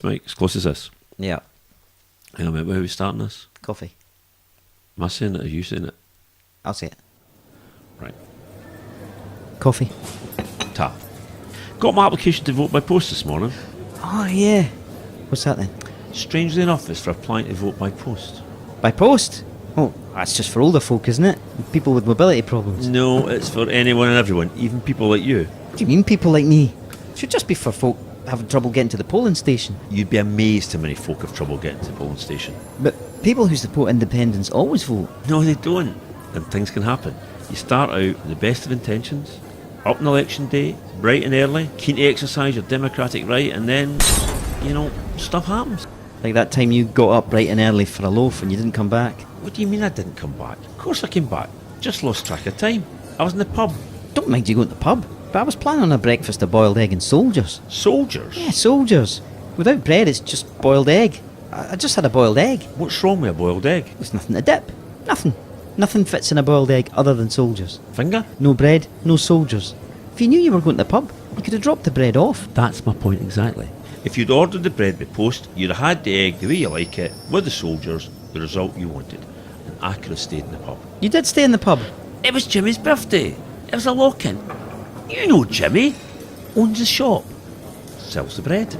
Right, as close as this. Yeah. Hang on a minute, where are we starting this? Coffee. Am I saying it or are you saying it? I'll say it. Right. Coffee. Ta. Got my application to vote by post this morning. Oh, yeah. What's that then? Strangely enough, it's for applying to vote by post. By post? Oh, that's just for older folk, isn't it? People with mobility problems. No, it's for anyone and everyone, even people like you. What do you mean, people like me? It should just be for folk having trouble getting to the polling station. You'd be amazed how many folk have trouble getting to the polling station. But people who support independence always vote. No, they don't. And things can happen. You start out with the best of intentions, up on election day, bright and early, keen to exercise your democratic right, and then, stuff happens. Like that time you got up bright and early for a loaf and you didn't come back. What do you mean I didn't come back? Of course I came back. Just lost track of time. I was in the pub. Don't mind you going to the pub, but I was planning on a breakfast of boiled egg and soldiers. Soldiers? Yeah, soldiers. Without bread, it's just boiled egg. I just had a boiled egg. What's wrong with a boiled egg? There's nothing to dip. Nothing. Nothing fits in a boiled egg other than soldiers. Finger? No bread, no soldiers. If you knew you were going to the pub, you could have dropped the bread off. That's my point exactly. If you'd ordered the bread by post, you'd have had the egg the way you like it, with the soldiers, the result you wanted. And I could have stayed in the pub. You did stay in the pub? It was Jimmy's birthday. It was a lock-in. You know Jimmy. Owns the shop. Sells the bread.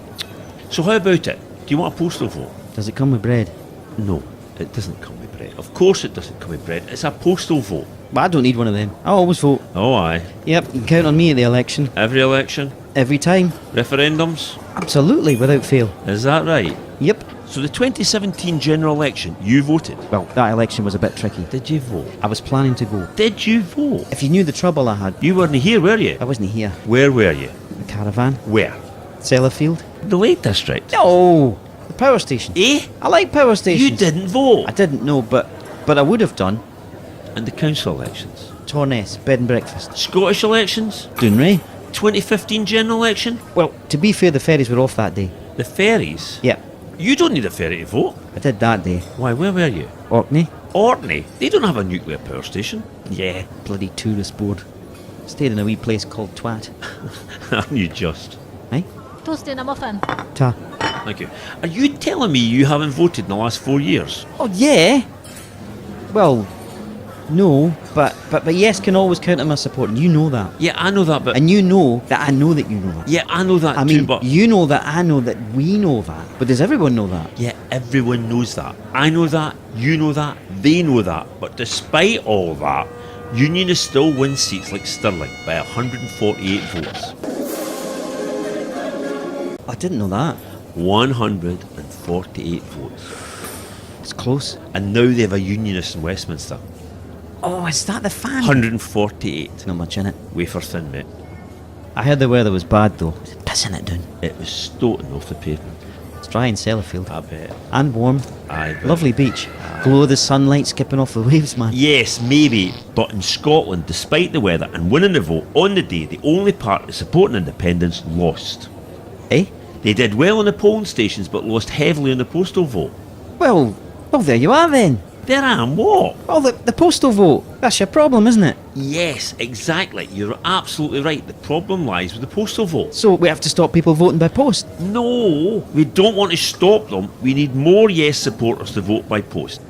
So how about it? Do you want a postal vote? Does it come with bread? No, it doesn't come with bread. Of course it doesn't come with bread. It's a postal vote. But I don't need one of them. I always vote. Oh, aye. Yep, you can count on me at the election. Every election? Every time. Referendums? Absolutely, without fail. Is that right? Yep. So the 2017 general election, you voted? Well, that election was a bit tricky. Did you vote? I was planning to go. Did you vote? If you knew the trouble I had. You weren't here, were you? I wasn't here. Where were you? The caravan. Where? Sellafield. The Lake District? No! The power station. Eh? I like power stations. You didn't vote? I didn't know, but I would have done. And the council elections? Torness, bed and breakfast. Scottish elections? Doonray. 2015 general election? Well, to be fair, the ferries were off that day. The ferries? Yep. You don't need a ferry to vote. I did that day. Why, where were you? Orkney. Orkney? They don't have a nuclear power station. Yeah, bloody tourist board. Stayed in a wee place called Twat. You just. Eh? Toast in a muffin. Ta. Thank you. Are you telling me you haven't voted in the last 4 years? Oh, yeah. Well, no, but yes can always count on my support, and you know that. Yeah, I know that, but... And you know that I know that you know that. Yeah, I know that I too, mean, but... you know that I know that we know that. But does everyone know that? Yeah, everyone knows that. I know that, you know that, they know that. But despite all that, Unionists still win seats like Stirling by 148 votes. I didn't know that. 148 votes. It's close. And now they have a Unionist in Westminster. Oh, is that the fan? 148. Not much in it. Wafer thin, mate. I heard the weather was bad though. Was it pissing it down? It was stoating off the pavement. It's dry in Sellafield. I bet. And warm. Aye, but... Lovely beach. Glow of the sunlight skipping off the waves, man. Yes, maybe, but in Scotland, despite the weather and winning the vote on the day, the only party supporting independence lost. Eh? They did well on the polling stations, but lost heavily on the postal vote. Well, there you are then. There I am, what? Well, the postal vote. That's your problem, isn't it? Yes, exactly. You're absolutely right. The problem lies with the postal vote. So we have to stop people voting by post? No, we don't want to stop them. We need more yes supporters to vote by post.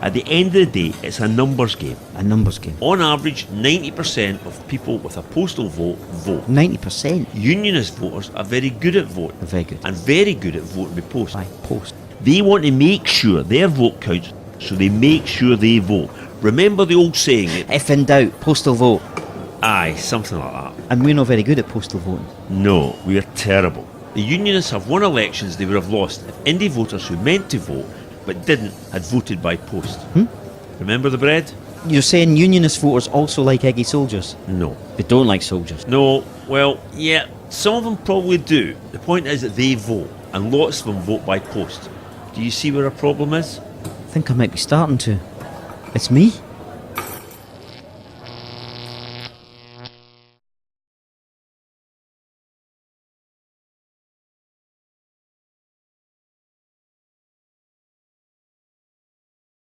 At the end of the day, it's a numbers game. A numbers game. On average, 90% of people with a postal vote vote. 90%? Unionist voters are very good at voting. Very good. And very good at voting by post. By post. They want to make sure their vote counts, so they make sure they vote. Remember the old saying? If in doubt, postal vote. Aye, something like that. And we're not very good at postal voting. No, we are terrible. The Unionists have won elections they would have lost if Indy voters who meant to vote but didn't had voted by post. Remember the bread? You're saying Unionist voters also like eggy soldiers? No. They don't like soldiers. No, well, yeah, some of them probably do. The point is that they vote, and lots of them vote by post. Do you see where our problem is? I think I might be starting to. It's me.